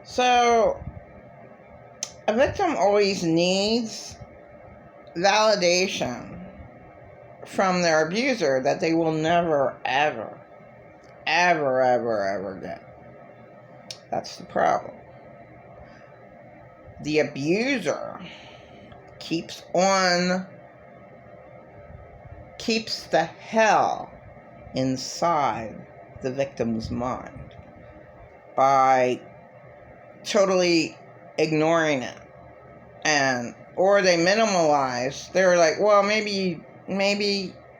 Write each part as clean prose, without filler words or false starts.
So, a victim always needs validation from their abuser that they will never, ever get. That's the problem. The abuser keeps the hell inside the victim's mind by totally ignoring it, or they minimalize. They're like, well, maybe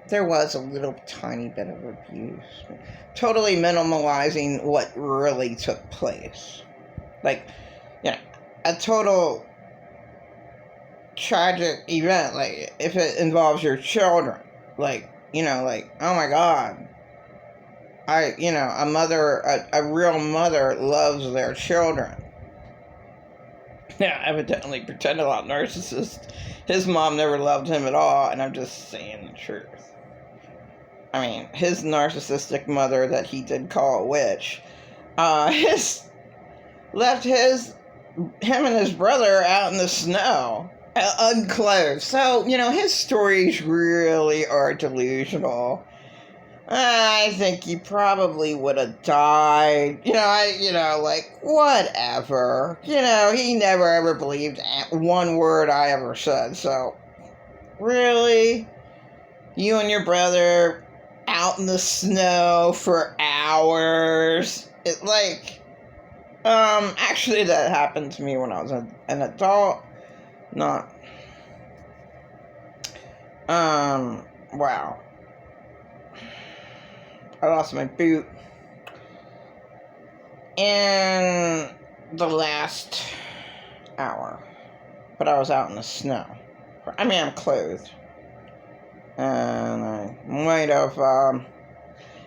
there was a little tiny bit of abuse, totally minimalizing what really took place. Like, a total tragic event, like if it involves your children, like, oh my God, a real mother loves their children. Yeah, evidently pretended a lot narcissist. His mom never loved him at all, and I'm just saying the truth. I mean, his narcissistic mother that he did call a witch, left him and his brother out in the snow, unclothed. So, his stories really are delusional. I think he probably would have died. Whatever. He never ever believed one word I ever said. So, really? You and your brother out in the snow for hours? Actually, that happened to me when I was an adult. Wow. I lost my boot in the last hour, but I was out in the snow. I mean, I'm clothed, and I might have, and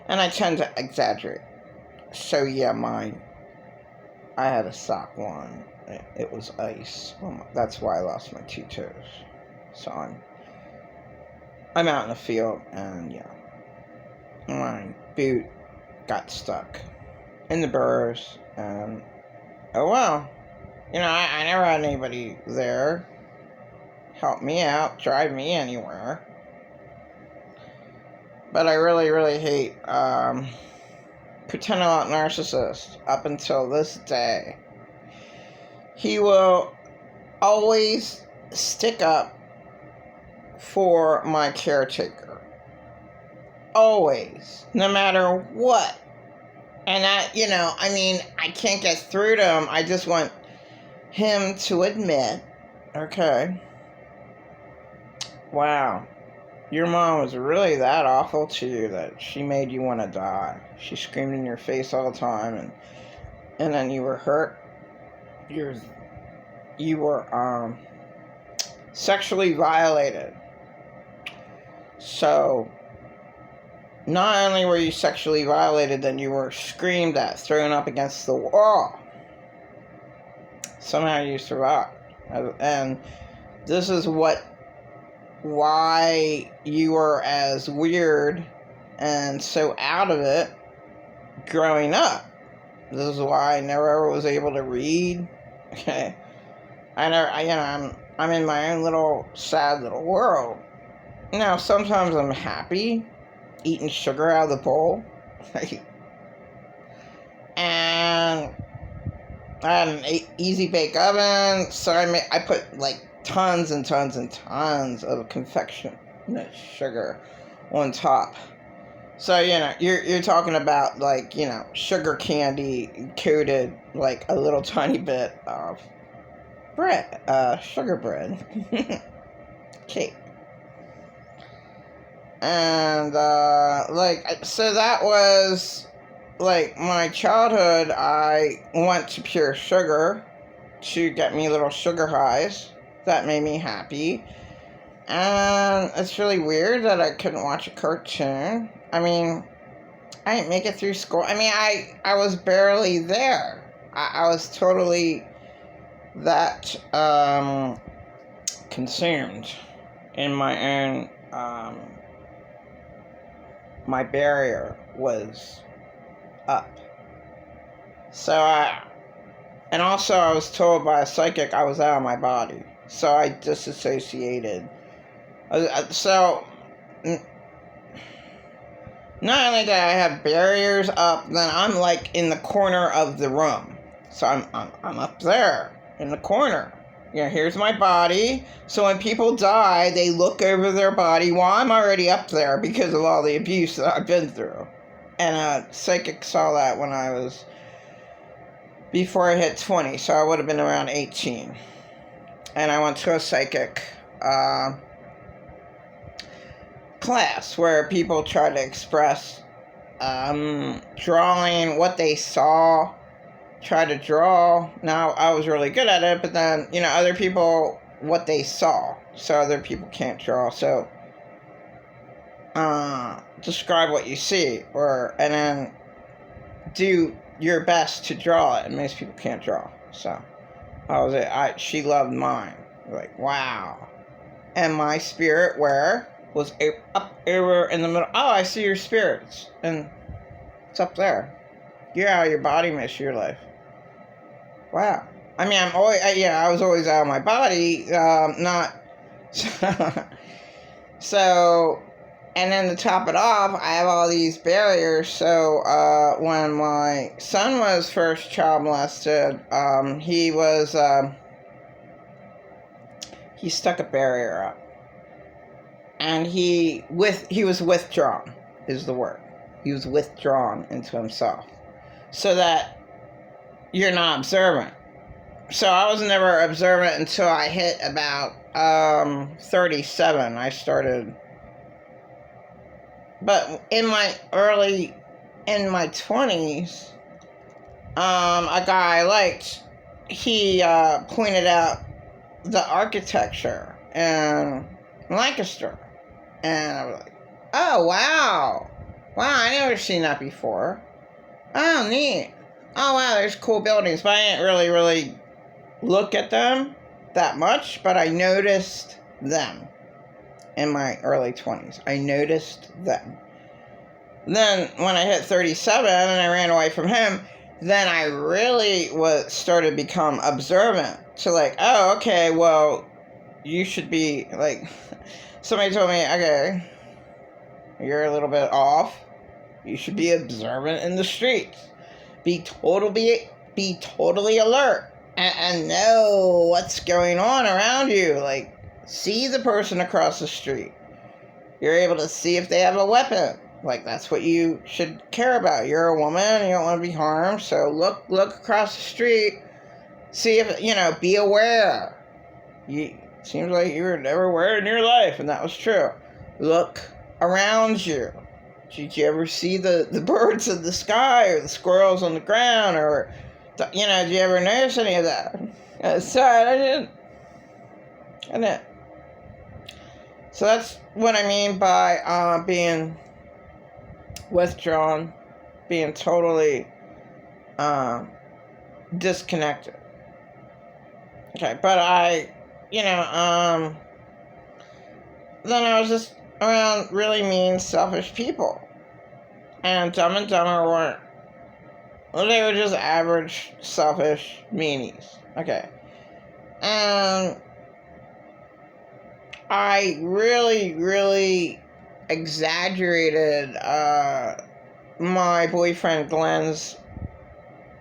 I tend to exaggerate. So yeah, I had a sock on. It was ice. That's why I lost my 2 toes. So I'm out in the field, and yeah, my boot got stuck in the burrs, and oh well, I never had anybody there help me out, drive me anywhere. But I really, really hate pretend a lot narcissist. Up until this day, he will always stick up for my caretaker. Always, no matter what. And that, I can't get through to him. I just want him to admit, okay, wow, your mom was really that awful to you that she made you want to die. She screamed in your face all the time, and then you were hurt. You were sexually violated. So, not only were you sexually violated, then you were screamed at, thrown up against the wall. Somehow you survived. And this is why you were as weird and so out of it growing up. This is why I never ever was able to read. Okay. I'm in my own little sad little world. Now, sometimes I'm happy eating sugar out of the bowl. And I had an easy bake oven, so I put tons and tons and tons of confectionate sugar on top. So you're talking about sugar candy coated a little tiny bit of bread, sugar bread, cake. And, so that was, my childhood. I went to Pure Sugar to get me little sugar highs. That made me happy. And it's really weird that I couldn't watch a cartoon. I mean, I didn't make it through school. I mean, I was barely there. I was totally that, consumed in my own, my barrier was up. So And also, I was told by a psychic I was out of my body. So I disassociated. So, not only did I have barriers up, then I'm like in the corner of the room. So I'm up there in the corner. You know, here's my body. So when people die, they look over their body. Well, I'm already up there because of all the abuse that I've been through. And a psychic saw that when I was, before I hit 20. So I would have been around 18. And I went to a psychic class where people try to express drawing what they saw, try to draw. Now, I was really good at it, but then, you know, other people, what they saw, so other people can't draw. So describe what you see, and then do your best to draw it, and most people can't draw. So she loved mine. Like, wow. And my spirit was up over in the middle. Oh, I see your spirits. And it's up there. You're out of your body most of your life. Wow. I mean, I was always out of my body. Not. So, and then to top it off, I have all these barriers. So, when my son was first child molested, he stuck a barrier up. And he was withdrawn, is the word. He was withdrawn into himself. So that you're not observant. So I was never observant until I hit about 37. I started. But in my 20s, a guy I liked, he pointed out the architecture in Lancaster. And I was like, oh, wow. Wow, I never seen that before. Oh, neat. Oh, wow, there's cool buildings. But I didn't really look at them that much. But I noticed them in my early 20s. I noticed them. Then when I hit 37 and I ran away from him, then I really started to become observant. To like, oh, okay, well, you should be like... Somebody told me, okay, you're a little bit off. You should be observant in the streets. Be totally alert and know what's going on around you. Like, see the person across the street. You're able to see if they have a weapon. Like, that's what you should care about. You're a woman, you don't want to be harmed, so look across the street. See if, be aware. Seems like you were never aware in your life, and that was true. Look around you. Did you ever see the birds in the sky or the squirrels on the ground? Or, did you ever notice any of that? Sorry, I didn't. So that's what I mean by being withdrawn, being totally disconnected. Okay, but then I was just around really mean, selfish people. And Dumb and Dumber weren't. They were just average, selfish meanies. Okay. And I really exaggerated my boyfriend Glenn's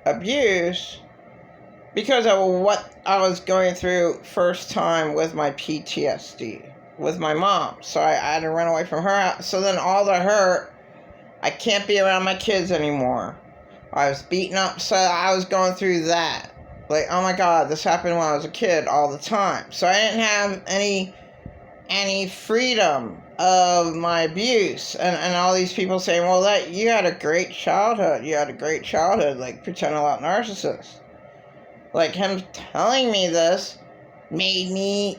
abuse because of what I was going through first time with my PTSD with my mom. So I had to run away from her. So then all the hurt, I can't be around my kids anymore. I was beaten up, so I was going through that. Like, oh my God, this happened when I was a kid all the time. So I didn't have any freedom of my abuse. And all these people saying, well, you had a great childhood. You had a great childhood. Like, pretend a lot narcissist. Like, him telling me this made me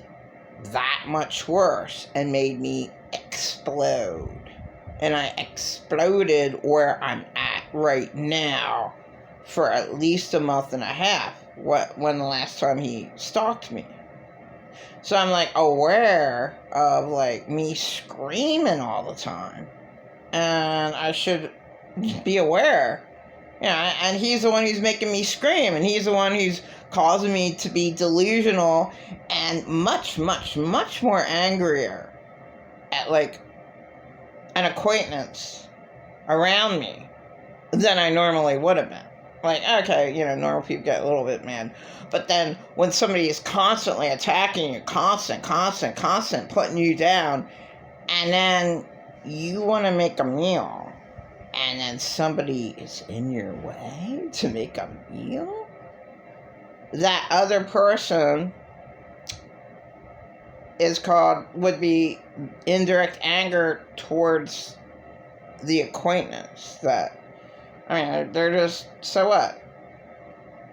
that much worse and made me explode. And I exploded where I'm at right now for at least a month and a half. When the last time he stalked me. So I'm like aware of like me screaming all the time. And I should be aware Yeah, and he's the one who's making me scream, and he's the one who's causing me to be delusional and much, much, much more angrier at, like, an acquaintance around me than I normally would have been. Like, okay, normal people get a little bit mad. But then when somebody is constantly attacking you, constant, putting you down, and then you want to make a meal, and then somebody is in your way to make a meal, that other person would be indirect anger towards the acquaintance. They're just, so what?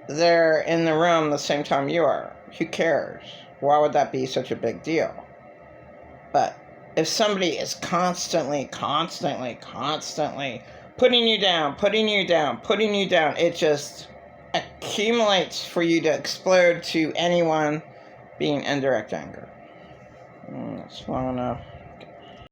They're in the room the same time you are. Who cares? Why would that be such a big deal? But if somebody is constantly putting you down, it just accumulates for you to explode to anyone being indirect anger. That's long enough.